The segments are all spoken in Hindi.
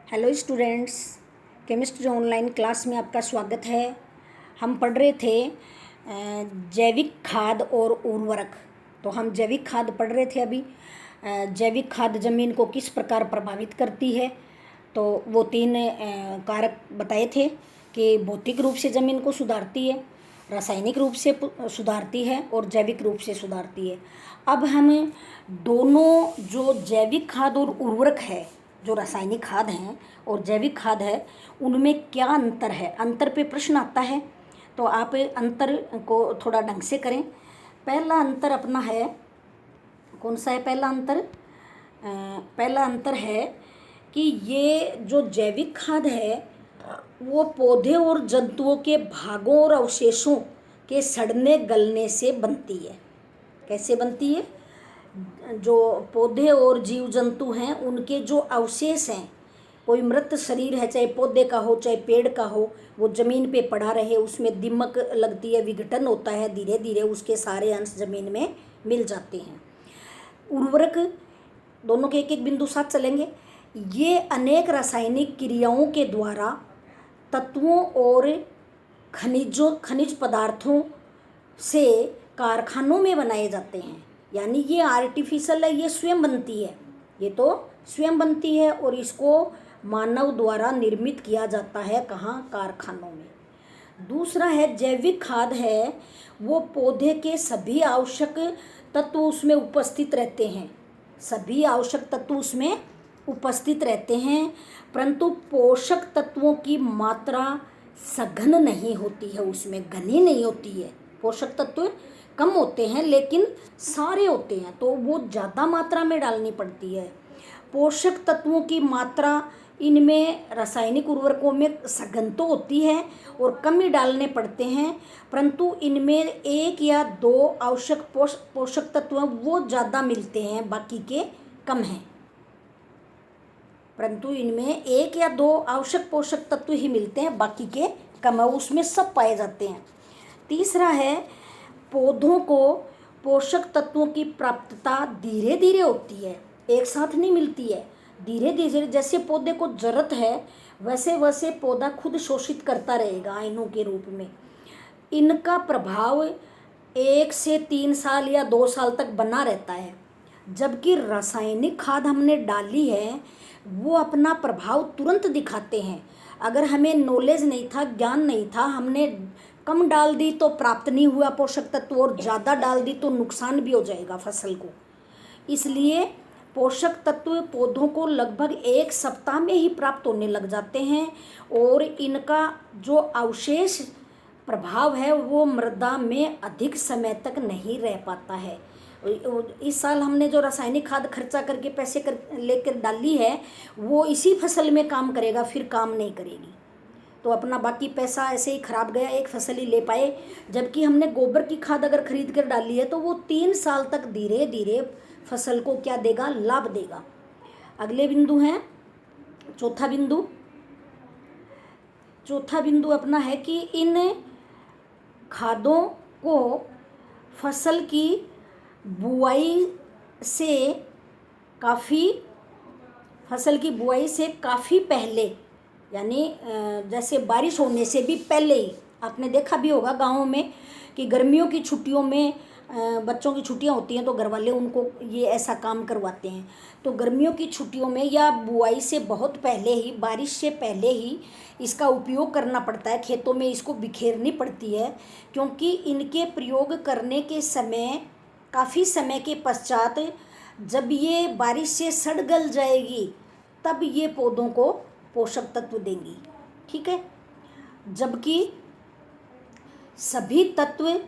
Hello students, chemistry online class में आपका स्वागत है। हम पढ़ रहे थे जैविक खाद और उर्वरक। तो हम जैविक खाद पढ़ रहे थे अभी। जैविक खाद ज़मीन को किस प्रकार प्रभावित करती है, तो वो तीन कारक बताए थे कि भौतिक रूप से ज़मीन को सुधारती है, रासायनिक रूप से सुधारती है और जैविक रूप से सुधारती है। अब हम दोनों जो जैविक खाद और उर्वरक है, जो रासायनिक खाद हैं और जैविक खाद है, उनमें क्या अंतर है, अंतर पे प्रश्न आता है। तो आप अंतर को थोड़ा ढंग से करें। पहला अंतर अपना है, कौन सा है पहला अंतर? पहला अंतर है कि ये जो जैविक खाद है वो पौधे और जंतुओं के भागों और अवशेषों के सड़ने गलने से बनती है। कैसे बनती है? जो पौधे और जीव जंतु हैं उनके जो अवशेष हैं, कोई मृत शरीर है, चाहे पौधे का हो चाहे पेड़ का हो, वो ज़मीन पे पड़ा रहे, उसमें दीमक लगती है, विघटन होता है, धीरे धीरे उसके सारे अंश ज़मीन में मिल जाते हैं। उर्वरक दोनों के एक एक बिंदु साथ चलेंगे। ये अनेक रासायनिक क्रियाओं के द्वारा तत्वों और खनिज पदार्थों से कारखानों में बनाए जाते हैं। यानी ये आर्टिफिशियल है, ये स्वयं बनती है, ये तो स्वयं बनती है और इसको मानव द्वारा निर्मित किया जाता है, कहाँ? कारखानों में। दूसरा है जैविक खाद है, वो पौधे के सभी आवश्यक तत्व उसमें उपस्थित रहते हैं, सभी आवश्यक तत्व उसमें उपस्थित रहते हैं, परंतु पोषक तत्वों की मात्रा सघन नहीं होती है, उसमें घनी नहीं होती है। पोषक तत्व कम होते हैं लेकिन सारे होते हैं, तो वो ज़्यादा मात्रा में डालनी पड़ती है। पोषक तत्वों की मात्रा इनमें रासायनिक उर्वरकों में सघन तो होती है और कम ही डालने पड़ते हैं, परंतु इनमें एक या दो आवश्यक पोषक तत्व वो ज़्यादा मिलते हैं, बाकी के कम हैं। परंतु इनमें एक या दो आवश्यक पोषक तत्व ही मिलते हैं, बाकी के कम है, उसमें सब पाए जाते हैं। तीसरा है पौधों को पोषक तत्वों की प्राप्तता धीरे धीरे होती है, एक साथ नहीं मिलती है, धीरे धीरे। जैसे पौधे को जरूरत है वैसे वैसे पौधा खुद शोषित करता रहेगा आयनों के रूप में। इनका प्रभाव 1 से 3 साल या 2 साल तक बना रहता है, जबकि रासायनिक खाद हमने डाली है वो अपना प्रभाव तुरंत दिखाते हैं। अगर हमें नॉलेज नहीं था, ज्ञान नहीं था, हमने कम डाल दी तो प्राप्त नहीं हुआ पोषक तत्व, और ज़्यादा डाल दी तो नुकसान भी हो जाएगा फसल को। इसलिए पोषक तत्व पौधों को लगभग 1 सप्ताह में ही प्राप्त होने लग जाते हैं और इनका जो अवशेष प्रभाव है वो मृदा में अधिक समय तक नहीं रह पाता है। इस साल हमने जो रासायनिक खाद खर्चा करके पैसे लेकर डाली है वो इसी फसल में काम करेगा, फिर काम नहीं करेगी। तो अपना बाकी पैसा ऐसे ही खराब गया, एक फसल ही ले पाए। जबकि हमने गोबर की खाद अगर खरीद कर डाली है तो वो 3 साल तक धीरे धीरे फसल को क्या देगा? लाभ देगा। अगले बिंदु हैं, चौथा बिंदु अपना है कि इन खादों को फसल की बुआई से काफ़ी पहले, यानी जैसे बारिश होने से भी पहले ही, आपने देखा भी होगा गाँव में कि गर्मियों की छुट्टियों में बच्चों की छुट्टियां होती हैं तो घर वाले उनको ये ऐसा काम करवाते हैं। तो गर्मियों की छुट्टियों में या बुआई से बहुत पहले ही, बारिश से पहले ही इसका उपयोग करना पड़ता है, खेतों में इसको बिखेरनी पड़ती है, क्योंकि इनके प्रयोग करने के समय काफ़ी समय के पश्चात जब ये बारिश से सड़ गल जाएगी तब ये पौधों को पोषक तत्व देंगी। ठीक है, जबकि सभी तत्व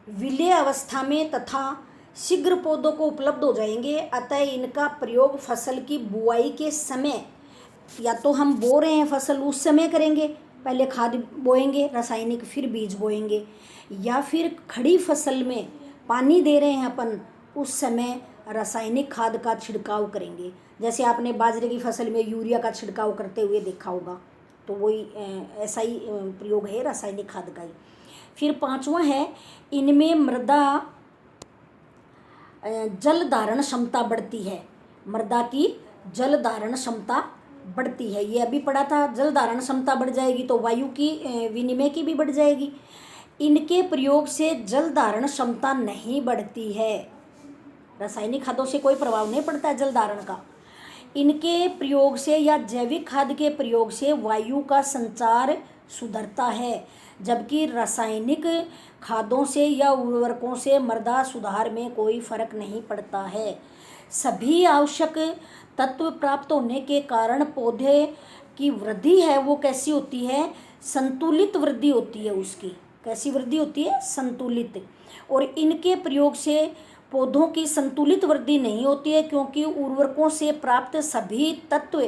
विलय अवस्था में तथा शीघ्र पौधों को उपलब्ध हो जाएंगे, अतः इनका प्रयोग फसल की बुआई के समय, या तो हम बो रहे हैं फसल उस समय करेंगे, पहले खाद बोएंगे रासायनिक, फिर बीज बोएंगे, या फिर खड़ी फसल में पानी दे रहे हैं अपन, उस समय रासायनिक खाद का छिड़काव करेंगे। जैसे आपने बाजरे की फसल में यूरिया का छिड़काव करते हुए देखा होगा, तो वही ऐसा ही प्रयोग है रासायनिक खाद का ही। फिर पांचवा है, इनमें मृदा जल धारण क्षमता बढ़ती है, मृदा की जल धारण क्षमता बढ़ती है। ये अभी पढ़ा था, जल धारण क्षमता बढ़ जाएगी तो वायु की विनिमय की भी बढ़ जाएगी। इनके प्रयोग से जल धारण क्षमता नहीं बढ़ती है। रासायनिक खादों से कोई प्रभाव नहीं पड़ता है जल धारण का। इनके प्रयोग से या जैविक खाद के प्रयोग से वायु का संचार सुधरता है, जबकि रासायनिक खादों से या उर्वरकों से मृदा सुधार में कोई फर्क नहीं पड़ता है। सभी आवश्यक तत्व प्राप्त होने के कारण पौधे की वृद्धि है वो कैसी होती है, संतुलित वृद्धि होती है उसकी। कैसी वृद्धि होती है, संतुलित। और इनके प्रयोग से पौधों की संतुलित वृद्धि नहीं होती है, क्योंकि उर्वरकों से प्राप्त सभी तत्व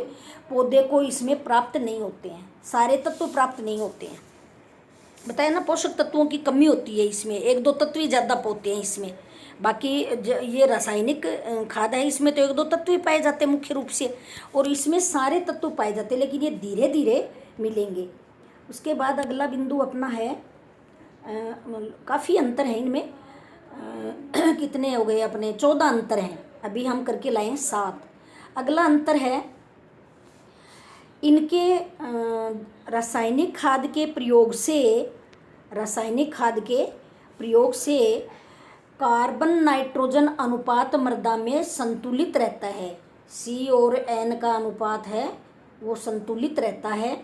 पौधे को इसमें प्राप्त नहीं होते हैं, सारे तत्व प्राप्त नहीं होते हैं। बताया ना, पोषक तत्वों की कमी होती है इसमें, एक दो तत्व ही ज़्यादा पाते हैं इसमें। बाकी ये रासायनिक खाद है, इसमें तो एक दो तत्व ही पाए जाते हैं मुख्य रूप से, और इसमें सारे तत्व पाए जाते हैं, लेकिन ये धीरे धीरे मिलेंगे। उसके बाद अगला बिंदु अपना है, काफ़ी अंतर है इनमें। कितने हो गए अपने, 14 अंतर हैं, अभी हम करके लाए 7। अगला अंतर है इनके रासायनिक खाद के प्रयोग से कार्बन नाइट्रोजन अनुपात मृदा में संतुलित रहता है। C और N का अनुपात है वो संतुलित रहता है,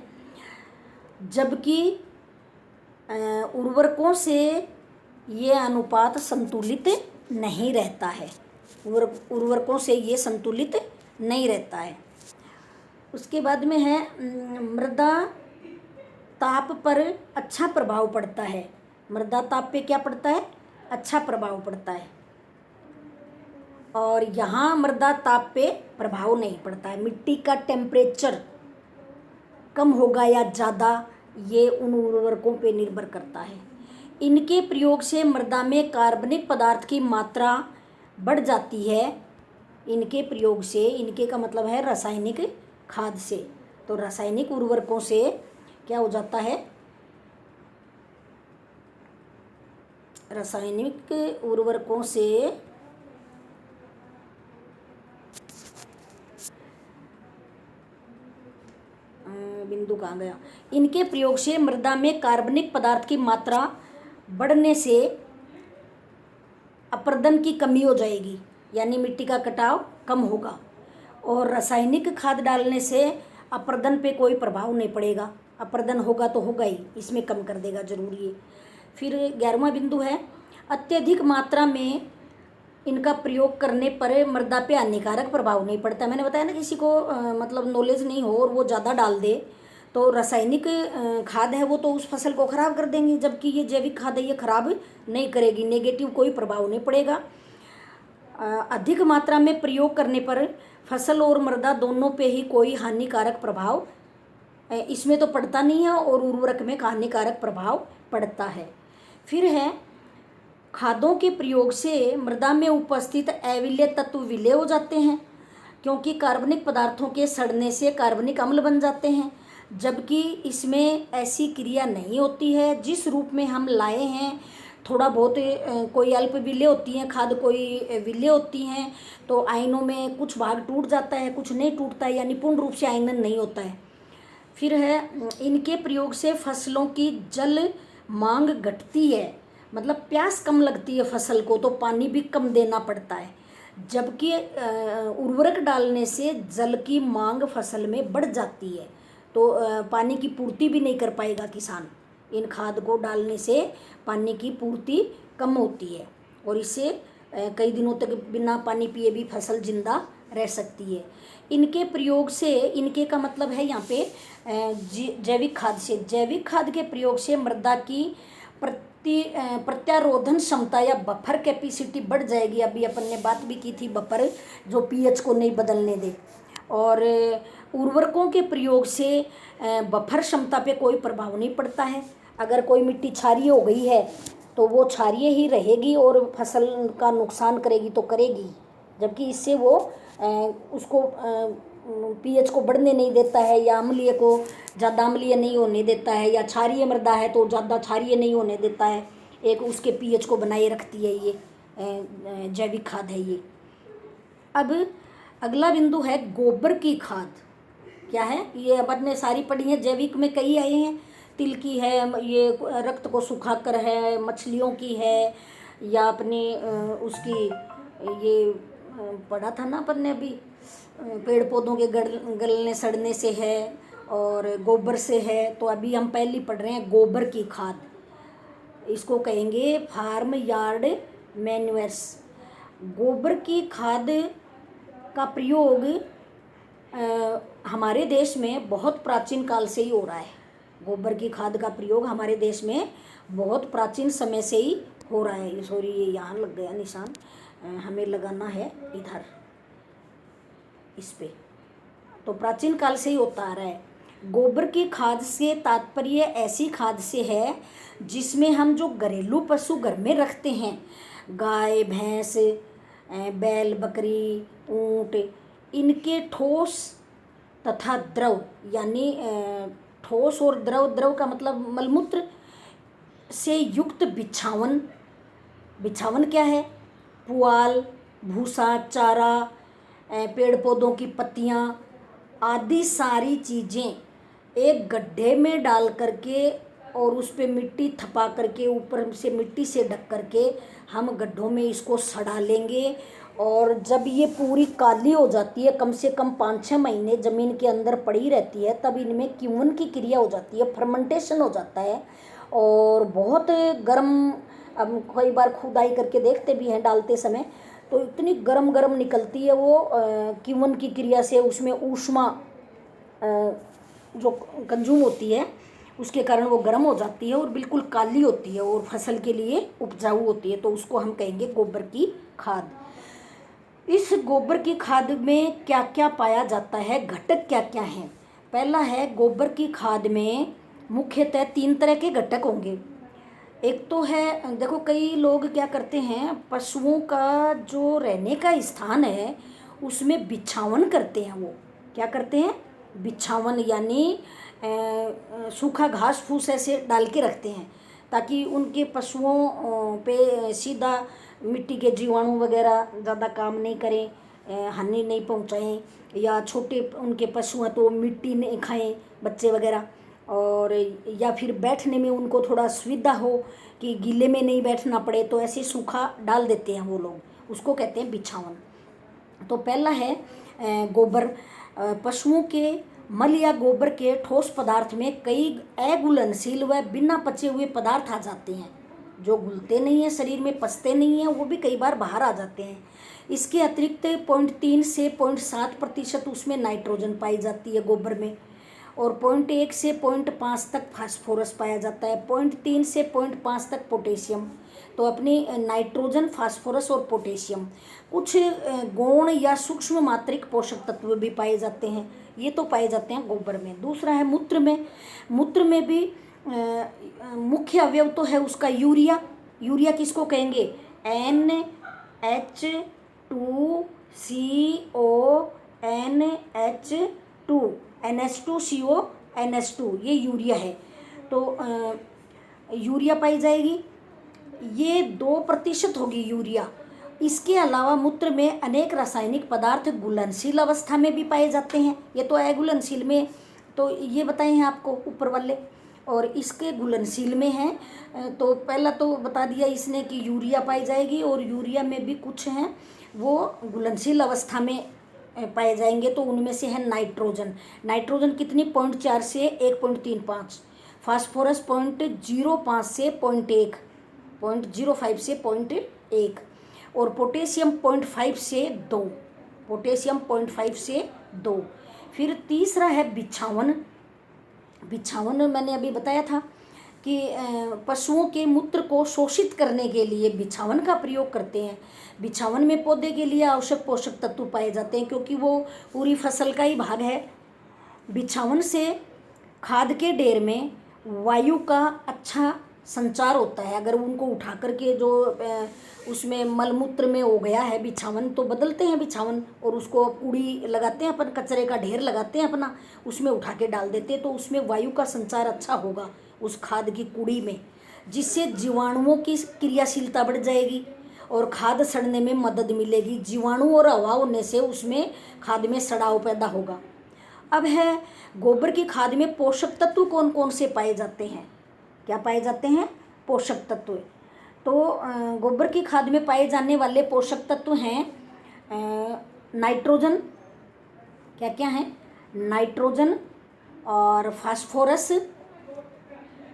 जबकि उर्वरकों से ये अनुपात संतुलित नहीं रहता है। उर्वरकों से ये संतुलित नहीं रहता है। उसके बाद में है मृदा ताप पर अच्छा प्रभाव पड़ता है। मृदा ताप पे क्या पड़ता है, अच्छा प्रभाव पड़ता है। और यहाँ मृदा ताप पे प्रभाव नहीं पड़ता है। मिट्टी का टेम्परेचर कम होगा या ज़्यादा, ये उन उर्वरकों पे निर्भर करता है। इनके प्रयोग से मृदा में कार्बनिक पदार्थ की मात्रा बढ़ जाती है। इनके प्रयोग से, इनके का मतलब है रासायनिक खाद से, तो रासायनिक उर्वरकों से क्या हो जाता है, रासायनिक उर्वरकों से बिंदु कहाँ गया, इनके प्रयोग से मृदा में कार्बनिक पदार्थ की मात्रा बढ़ने से अपरदन की कमी हो जाएगी, यानी मिट्टी का कटाव कम होगा। और रासायनिक खाद डालने से अपरदन पे कोई प्रभाव नहीं पड़ेगा, अपरदन होगा तो होगा ही, इसमें कम कर देगा जरूर ये। फिर 11वां बिंदु है, अत्यधिक मात्रा में इनका प्रयोग करने पर मृदा पे हानिकारक प्रभाव नहीं पड़ता। मैंने बताया ना, किसी को मतलब नॉलेज नहीं हो और वो ज़्यादा डाल दे तो रासायनिक खाद है वो तो उस फसल को ख़राब कर देंगे, जबकि ये जैविक खाद है ये खराब नहीं करेगी, नेगेटिव कोई प्रभाव नहीं पड़ेगा। अधिक मात्रा में प्रयोग करने पर फसल और मृदा दोनों पे ही कोई हानिकारक प्रभाव इसमें तो पड़ता नहीं है, और उर्वरक में हानिकारक प्रभाव पड़ता है। फिर है, खादों के प्रयोग से मृदा में उपस्थित अविलेय तत्व विलेय हो जाते हैं, क्योंकि कार्बनिक पदार्थों के सड़ने से कार्बनिक अम्ल बन जाते हैं, जबकि इसमें ऐसी क्रिया नहीं होती है जिस रूप में हम लाए हैं। थोड़ा बहुत कोई अल्प विलेय होती हैं खाद, कोई विलेय होती हैं, तो आयनों में कुछ भाग टूट जाता है, कुछ नहीं टूटता है, यानी पूर्ण रूप से आयनन नहीं होता है। फिर है, इनके प्रयोग से फसलों की जल मांग घटती है, मतलब प्यास कम लगती है फसल को, तो पानी भी कम देना पड़ता है, जबकि उर्वरक डालने से जल की मांग फसल में बढ़ जाती है, तो पानी की पूर्ति भी नहीं कर पाएगा किसान। इन खाद को डालने से पानी की पूर्ति कम होती है, और इससे कई दिनों तक बिना पानी पिए भी फसल जिंदा रह सकती है। इनके प्रयोग से, इनके का मतलब है यहाँ पे जैविक खाद से, जैविक खाद के प्रयोग से मृदा की प्रत्यारोधन क्षमता या बफर कैपेसिटी बढ़ जाएगी। अभी अपन ने बात भी की थी, बफर जो पीएच को नहीं बदलने दे। और उर्वरकों के प्रयोग से बफर क्षमता पे कोई प्रभाव नहीं पड़ता है। अगर कोई मिट्टी क्षारीय हो गई है तो वो क्षारीय ही रहेगी और फसल का नुकसान करेगी तो करेगी, जबकि इससे वो उसको पीएच को बढ़ने नहीं देता है, या अम्लीय को ज़्यादा अम्लीय नहीं होने देता है, या क्षारीय मृदा है तो ज़्यादा क्षारीय नहीं होने देता है, एक उसके पीएच को बनाए रखती है। ये जैविक खाद है ये। अब अगला बिंदु है गोबर की खाद। क्या है ये, अपन ने सारी पढ़ी है। जैविक में कई आए हैं, तिल की है, ये रक्त को सुखाकर है, मछलियों की है, या अपनी उसकी ये पढ़ा था ना अपन ने अभी, पेड़ पौधों के गलने सड़ने से है, और गोबर से है। तो अभी हम पहली पढ़ रहे हैं गोबर की खाद, इसको कहेंगे फार्म यार्ड मैन्यूअर्स। गोबर की खाद का प्रयोग हमारे देश में बहुत प्राचीन काल से ही हो रहा है। गोबर की खाद का प्रयोग हमारे देश में बहुत प्राचीन समय से ही हो रहा है। सॉरी, ये यहाँ लग गया निशान, हमें लगाना है इधर इस पे। तो प्राचीन काल से ही होता आ रहा है। गोबर की खाद से तात्पर्य ऐसी खाद से है जिसमें हम जो घरेलू पशु घर में रखते हैं, गाय भैंस, बैल बकरी, ऊँट, इनके ठोस तथा द्रव, यानी ठोस और द्रव, द्रव का मतलब मलमूत्र से युक्त बिछावन। बिछावन क्या है? पुआल, भूसा, चारा, पेड़ पौधों की पत्तियाँ आदि सारी चीज़ें एक गड्ढे में डाल करके और उस पर मिट्टी थपा करके, ऊपर से मिट्टी से ढक करके हम गड्ढों में इसको सड़ा लेंगे। और जब ये पूरी काली हो जाती है, कम से कम 5-6 महीने ज़मीन के अंदर पड़ी रहती है, तब इनमें किण्वन की क्रिया हो जाती है, फर्मेंटेशन हो जाता है। और बहुत गर्म, अब कई बार खुदाई करके देखते भी हैं डालते समय, तो इतनी गरम गरम निकलती है वो किण्वन की क्रिया से, उसमें ऊष्मा जो कंज्यूम होती है उसके कारण वो गर्म हो जाती है और बिल्कुल काली होती है और फसल के लिए उपजाऊ होती है। तो उसको हम कहेंगे गोबर की खाद। इस गोबर की खाद में क्या क्या पाया जाता है, घटक क्या क्या हैं? पहला है, गोबर की खाद में मुख्यतः 3 तरह के घटक होंगे। एक तो है, देखो कई लोग क्या करते हैं, पशुओं का जो रहने का स्थान है उसमें बिछावन करते हैं। वो क्या करते हैं? बिछावन, यानी सूखा घास फूस ऐसे डाल के रखते हैं ताकि उनके पशुओं पे सीधा मिट्टी के जीवाणु वगैरह ज़्यादा काम नहीं करें, हानि नहीं पहुंचाएं, या छोटे उनके पशु हैं तो मिट्टी नहीं खाएं बच्चे वगैरह, और या फिर बैठने में उनको थोड़ा सुविधा हो कि गीले में नहीं बैठना पड़े, तो ऐसे सूखा डाल देते हैं वो लोग, उसको कहते हैं बिछावन। तो पहला है गोबर। पशुओं के मल या गोबर के ठोस पदार्थ में कई अघुलनशील व बिना पचे हुए पदार्थ आ जाते हैं, जो घुलते नहीं हैं, शरीर में पचते नहीं हैं, वो भी कई बार बाहर आ जाते हैं। इसके अतिरिक्त 0.3 से 0.7% उसमें नाइट्रोजन पाई जाती है गोबर में, और 0.1 से 0.5 तक फास्फोरस पाया जाता है, 0.3 से 0.5 तक पोटेशियम। तो अपनी नाइट्रोजन, फास्फोरस और पोटेशियम, कुछ गौण या सूक्ष्म मात्रिक पोषक तत्व भी पाए जाते हैं। ये तो पाए जाते हैं गोबर में। दूसरा है मूत्र में। मूत्र में भी मुख्य अवयव तो है उसका यूरिया। यूरिया किसको कहेंगे? NH2CO NH2 NH2CO NH2, ये यूरिया है। तो यूरिया पाई जाएगी, ये 2% होगी यूरिया। इसके अलावा मूत्र में अनेक रासायनिक पदार्थ घुलनशील अवस्था में भी पाए जाते हैं। ये तो अघुलनशील में तो ये बताए हैं आपको ऊपर वाले, और इसके घुलनशील में हैं। तो पहला तो बता दिया इसने कि यूरिया पाई जाएगी, और यूरिया में भी कुछ हैं वो घुलनशील अवस्था में पाए जाएंगे। तो उनमें से है नाइट्रोजन। नाइट्रोजन कितनी? 0.4 से 1.35, फास्फोरस 0.05 से 0.1, 0.05 से 0.1, और पोटेशियम 0.5 से 2, पोटेशियम 0.5 से 2। फिर तीसरा है बिछावन। बिछावन मैंने अभी बताया था कि पशुओं के मूत्र को शोषित करने के लिए बिछावन का प्रयोग करते हैं। बिछावन में पौधे के लिए आवश्यक पोषक तत्व पाए जाते हैं क्योंकि वो पूरी फसल का ही भाग है। बिछावन से खाद के ढेर में वायु का अच्छा संचार होता है। अगर उनको उठा करके जो उसमें मलमूत्र में हो गया है बिछावन, तो बदलते हैं बिछावन और उसको कूड़ी लगाते हैं, अपन कचरे का ढेर लगाते हैं अपना, उसमें उठा के डाल देते हैं। तो उसमें वायु का संचार अच्छा होगा उस खाद की कूड़ी में, जिससे जीवाणुओं की क्रियाशीलता बढ़ जाएगी और खाद सड़ने में मदद मिलेगी। जीवाणु और हवा होने से उसमें खाद में सड़ाव पैदा होगा। अब है गोबर की खाद में पोषक तत्व कौन कौन से पाए जाते हैं। क्या पाए जाते हैं? पोषक तत्व। तो गोबर की खाद में पाए जाने वाले पोषक तत्व हैं नाइट्रोजन। क्या क्या है? नाइट्रोजन और फास्फोरस।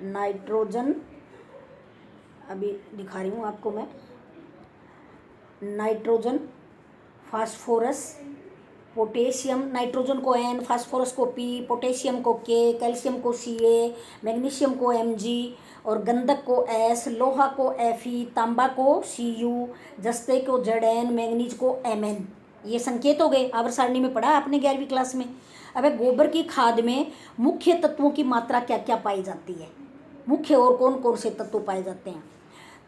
नाइट्रोजन अभी दिखा रही हूँ आपको मैं। नाइट्रोजन, फास्फोरस, पोटेशियम, नाइट्रोजन को N, फास्फोरस को P, पोटेशियम को K, कैल्शियम को Ca, मैग्नीशियम को Mg और गंधक को S, लोहा को Fe, तांबा को Cu, जस्ते को Zn, मैग्नीज को Mn। ये संकेत हो गए, आवर्त सारणी में पढ़ा आपने 11वीं क्लास में। अब गोबर की खाद में मुख्य तत्वों की मात्रा क्या क्या पाई जाती है, मुख्य और कौन कौन से तत्व पाए जाते हैं।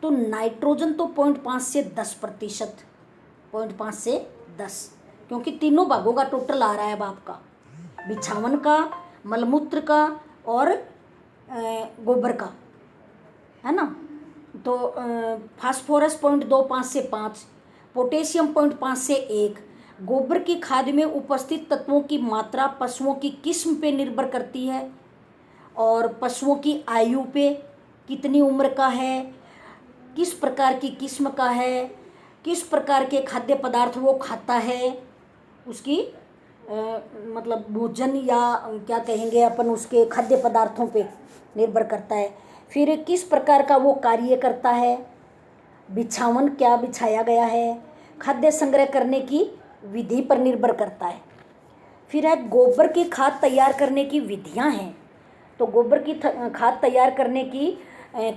तो नाइट्रोजन तो 0.5 से 10%, 0.5 से 10, क्योंकि तीनों भागों का टोटल आ रहा है अब आपका, बिछावन का, मलमूत्र का और गोबर का, है ना। तो फास्फोरस 0.25 से 5, पोटेशियम 0.5 से 1। गोबर की खाद में उपस्थित तत्वों की मात्रा पशुओं की किस्म पे निर्भर करती है और पशुओं की आयु पे, कितनी उम्र का है, किस प्रकार की किस्म का है, किस प्रकार के खाद्य पदार्थ वो खाता है, उसकी मतलब भोजन या क्या कहेंगे अपन, उसके खाद्य पदार्थों पे निर्भर करता है। फिर किस प्रकार का वो कार्य करता है, बिछावन क्या बिछाया गया है, खाद्य संग्रह करने की विधि पर निर्भर करता है। फिर है गोबर की खाद तैयार करने की विधियां हैं। तो गोबर की खाद तैयार करने की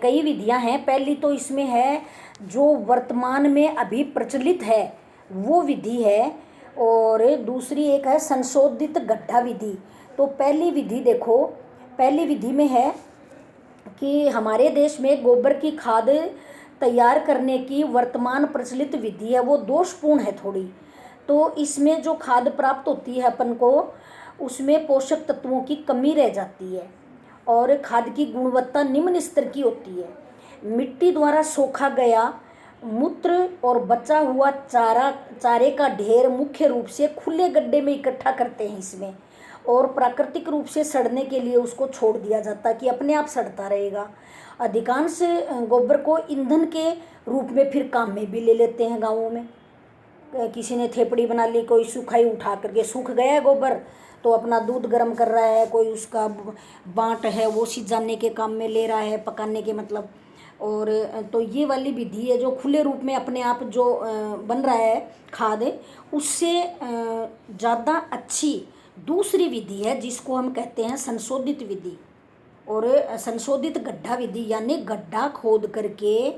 कई विधियां हैं। पहली तो इसमें है जो वर्तमान में अभी प्रचलित है वो विधि है, और दूसरी एक है संशोधित गड्ढा विधि। तो पहली विधि देखो, पहली विधि में है कि हमारे देश में गोबर की खाद तैयार करने की वर्तमान प्रचलित विधि है वो दोषपूर्ण है थोड़ी। तो इसमें जो खाद प्राप्त होती है अपन को, उसमें पोषक तत्वों की कमी रह जाती है और खाद की गुणवत्ता निम्न स्तर की होती है। मिट्टी द्वारा सोखा गया मूत्र और बचा हुआ चारे का ढेर मुख्य रूप से खुले गड्ढे में इकट्ठा करते हैं इसमें, और प्राकृतिक रूप से सड़ने के लिए उसको छोड़ दिया जाता है कि अपने आप सड़ता रहेगा। अधिकांश गोबर को ईंधन के रूप में फिर काम में भी ले लेते हैं गाँवों में। किसी ने थेपड़ी बना ली, कोई सूखाई उठा करके, सूख गया है गोबर तो अपना दूध गर्म कर रहा है, कोई उसका बाँट है वो सिजाने के काम में ले रहा है, पकाने के मतलब। और तो ये वाली विधि है जो खुले रूप में अपने आप जो बन रहा है खाद, उससे ज़्यादा अच्छी दूसरी विधि है जिसको हम कहते हैं संशोधित विधि और संशोधित गड्ढा विधि, यानी गड्ढा खोद करके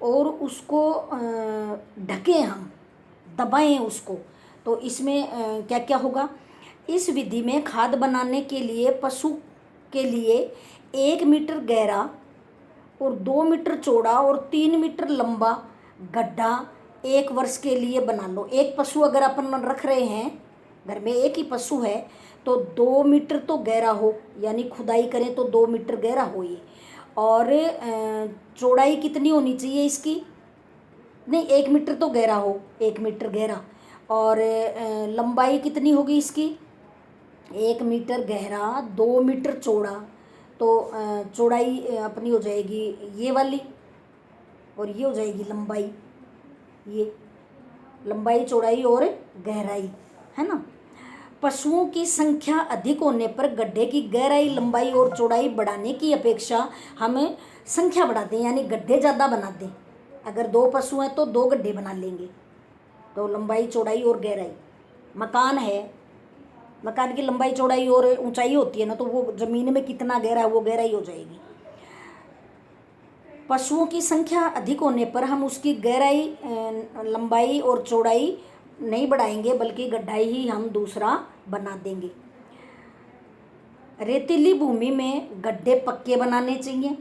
और उसको ढकें, हम दबाएं उसको। तो इसमें क्या क्या होगा, इस विधि में खाद बनाने के लिए पशु के लिए 1 मीटर गहरा और 2 मीटर चौड़ा और 3 मीटर लंबा गड्ढा 1 वर्ष के लिए बना लो। एक पशु अगर अपन रख रहे हैं घर में, एक ही पशु है, तो 2 मीटर तो गहरा हो, यानी खुदाई करें तो 2 मीटर गहरा हो ये। और चौड़ाई कितनी होनी चाहिए इसकी, नहीं 1 मीटर तो गहरा हो, 1 मीटर गहरा। और लंबाई कितनी होगी इसकी, 1 मीटर गहरा, 2 मीटर चौड़ा। तो चौड़ाई अपनी हो जाएगी ये वाली, और ये हो जाएगी लंबाई, ये लंबाई, चौड़ाई और गहराई, है ना। पशुओं की संख्या अधिक होने पर गड्ढे की गहराई, लंबाई और चौड़ाई बढ़ाने की अपेक्षा हमें संख्या बढ़ा दें, यानी गड्ढे ज़्यादा बना दें। अगर 2 पशु हैं तो 2 गड्ढे बना लेंगे, तो लंबाई, चौड़ाई और गहराई। मकान है, मकान की लंबाई, चौड़ाई और ऊंचाई होती है ना, तो वो ज़मीन में कितना गहरा है वो गहराई हो जाएगी। पशुओं की संख्या अधिक होने पर हम उसकी गहराई, लंबाई और चौड़ाई नहीं बढ़ाएंगे, बल्कि गड्ढा ही हम दूसरा बना देंगे। रेतीली भूमि में गड्ढे पक्के बनाने चाहिए,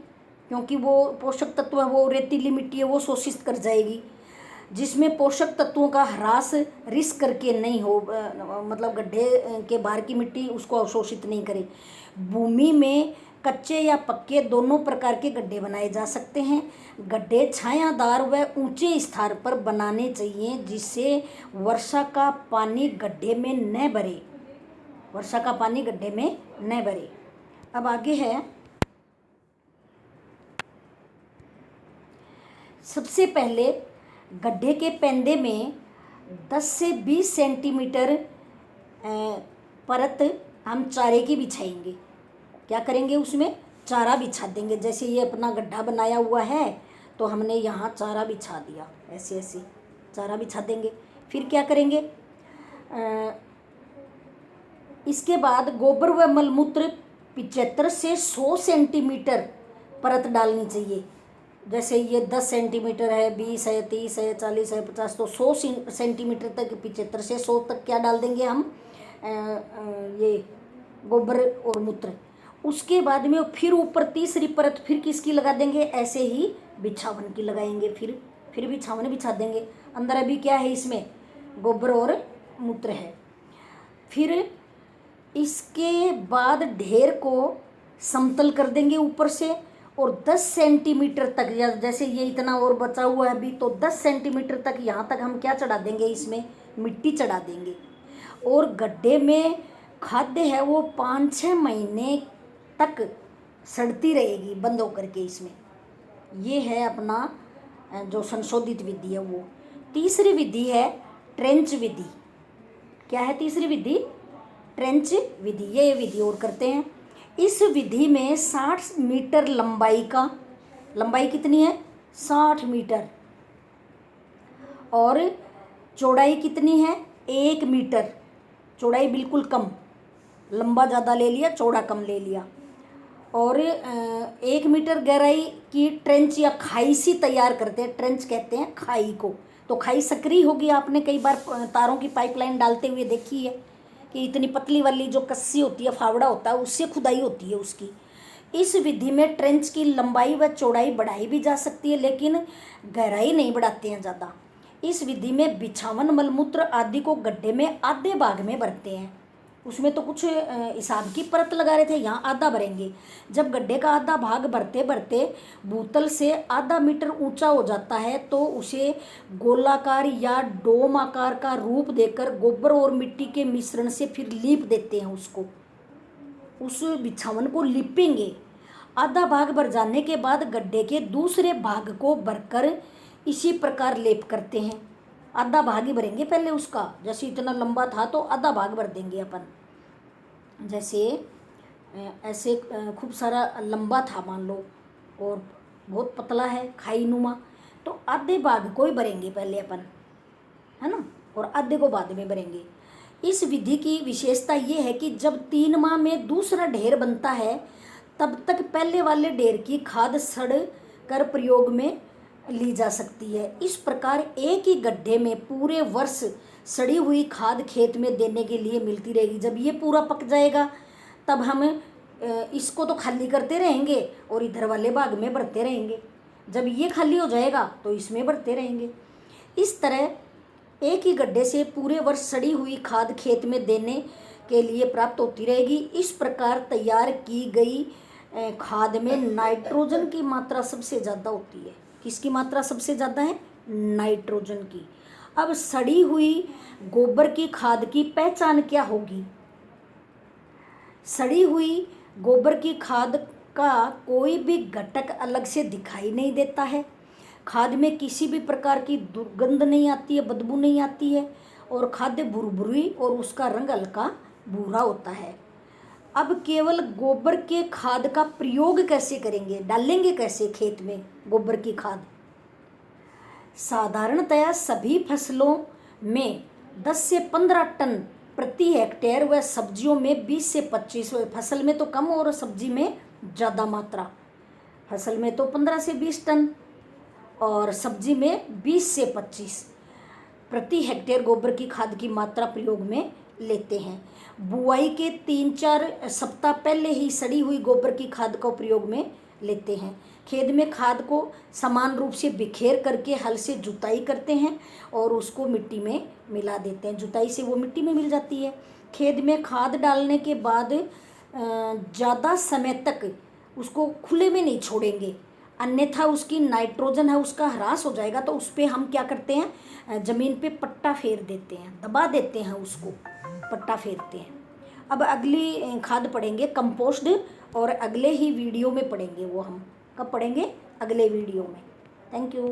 क्योंकि वो पोषक तत्व है, वो रेतीली मिट्टी है, वो शोषित कर जाएगी, जिसमें पोषक तत्वों का ह्रास रिस्क करके नहीं हो, मतलब गड्ढे के बाहर की मिट्टी उसको अवशोषित नहीं करे। भूमि में कच्चे या पक्के दोनों प्रकार के गड्ढे बनाए जा सकते हैं। गड्ढे छायादार व ऊंचे स्थान पर बनाने चाहिए, जिससे वर्षा का पानी गड्ढे में न भरे वर्षा का पानी गड्ढे में न भरे। अब आगे है, सबसे पहले गड्ढे के पेंदे में 10 से 20 सेंटीमीटर परत हम चारे की बिछाएंगे। क्या करेंगे, उसमें चारा बिछा देंगे। जैसे ये अपना गड्ढा बनाया हुआ है तो हमने यहाँ चारा बिछा दिया, ऐसे ऐसे चारा बिछा देंगे। फिर क्या करेंगे, इसके बाद गोबर व मलमूत्र 75 से 100 सेंटीमीटर परत डालनी चाहिए। जैसे ये 10 सेंटीमीटर है, 20 है, 30 है, 40 है, 50, तो 100 सेंटीमीटर तक, 75 से 100 तक क्या डाल देंगे हम, ये गोबर और मूत्र। उसके बाद में फिर ऊपर तीसरी परत फिर किसकी लगा देंगे, ऐसे ही बिछावन की लगाएंगे। फिर बिछावन बिछा देंगे। अंदर अभी क्या है, इसमें गोबर और मूत्र है। फिर इसके बाद ढेर को समतल कर देंगे ऊपर से, और 10 सेंटीमीटर तक, या जैसे ये इतना और बचा हुआ है अभी, तो 10 सेंटीमीटर तक यहाँ तक हम क्या चढ़ा देंगे, इसमें मिट्टी चढ़ा देंगे। और गड्ढे में खाद्य है वो 5-6 महीने तक सड़ती रहेगी बंद होकर के इसमें। ये है अपना जो संशोधित विधि है वो। तीसरी विधि है ट्रेंच विधि। क्या है तीसरी विधि, ट्रेंच विधि। ये विधि और करते हैं। इस विधि में 60 मीटर लंबाई कितनी है, 60 मीटर, और चौड़ाई कितनी है, 1 मीटर। चौड़ाई बिल्कुल कम, लंबा ज़्यादा ले लिया, चौड़ा कम ले लिया। और 1 मीटर गहराई की ट्रेंच या खाई सी तैयार करते हैं। ट्रेंच कहते हैं खाई को। तो खाई सकरी होगी, आपने कई बार तारों की पाइपलाइन डालते हुए देखी है कि इतनी पतली वाली जो कस्सी होती है, फावड़ा होता है, उससे खुदाई होती है उसकी। इस विधि में ट्रेंच की लंबाई व चौड़ाई बढ़ाई भी जा सकती है, लेकिन गहराई नहीं बढ़ाते हैं ज़्यादा। इस विधि में बिछावन, मलमूत्र आदि को गड्ढे में आधे भाग में भरते हैं। उसमें तो कुछ हिसाब की परत लगा रहे थे, यहाँ आधा भरेंगे। जब गड्ढे का आधा भाग भरते भरते भूतल से आधा मीटर ऊंचा हो जाता है तो उसे गोलाकार या डोम आकार का रूप देकर गोबर और मिट्टी के मिश्रण से फिर लीप देते हैं। उसको, उस बिछावन को लीपेंगे। आधा भाग भर जाने के बाद गड्ढे के दूसरे भाग को भरकर इसी प्रकार लेप करते हैं। आधा भाग ही भरेंगे पहले उसका, जैसे इतना लंबा था तो आधा भाग भर देंगे अपन। जैसे ऐसे खूब सारा लंबा था मान लो, और बहुत पतला है खाई नुमा, तो आधे भाग को ही भरेंगे पहले अपन, है ना, और आधे को बाद में भरेंगे। इस विधि की विशेषता ये है कि जब 3 माह में दूसरा ढेर बनता है तब तक पहले वाले ढेर की खाद सड़ कर प्रयोग में ली जा सकती है। इस प्रकार एक ही गड्ढे में पूरे वर्ष सड़ी हुई खाद खेत में देने के लिए मिलती रहेगी। जब ये पूरा पक जाएगा तब हम इसको तो खाली करते रहेंगे और इधर वाले भाग में भरते रहेंगे। जब ये खाली हो जाएगा तो इसमें भरते रहेंगे। इस तरह एक ही गड्ढे से पूरे वर्ष सड़ी हुई खाद खेत में देने के लिए प्राप्त होती रहेगी। इस प्रकार तैयार की गई खाद में नाइट्रोजन की मात्रा सबसे ज़्यादा होती है। किसकी मात्रा सबसे ज़्यादा है, नाइट्रोजन की। अब सड़ी हुई गोबर की खाद की पहचान क्या होगी। सड़ी हुई गोबर की खाद का कोई भी घटक अलग से दिखाई नहीं देता है। खाद में किसी भी प्रकार की दुर्गंध नहीं आती है, बदबू नहीं आती है, और खाद्य भुरभुरी और उसका रंग हल्का भूरा होता है। अब केवल गोबर के खाद का प्रयोग कैसे करेंगे, डालेंगे कैसे खेत में गोबर की खाद। साधारणतया सभी फसलों में 10 से 15 टन प्रति हेक्टेयर व सब्जियों में 20 से 25, फसल में तो कम और सब्जी में ज़्यादा मात्रा। फसल में तो 15 से 20 टन और सब्जी में 20 से 25 प्रति हेक्टेयर गोबर की खाद की मात्रा प्रयोग में लेते हैं। बुआई के 3-4 सप्ताह पहले ही सड़ी हुई गोबर की खाद को प्रयोग में लेते हैं। खेत में खाद को समान रूप से बिखेर करके हल से जुताई करते हैं और उसको मिट्टी में मिला देते हैं। जुताई से वो मिट्टी में मिल जाती है। खेत में खाद डालने के बाद ज़्यादा समय तक उसको खुले में नहीं छोड़ेंगे, अन्यथा उसकी नाइट्रोजन है उसका ह्रास हो जाएगा। तो उस पर हम क्या करते हैं, ज़मीन पे पट्टा फेर देते हैं, दबा देते हैं, उसको पट्टा फेरते हैं। अब अगली खाद पढ़ेंगे कंपोस्ट, और अगले ही वीडियो में पढ़ेंगे वो हम। कब पढ़ेंगे? अगले वीडियो में। Thank you.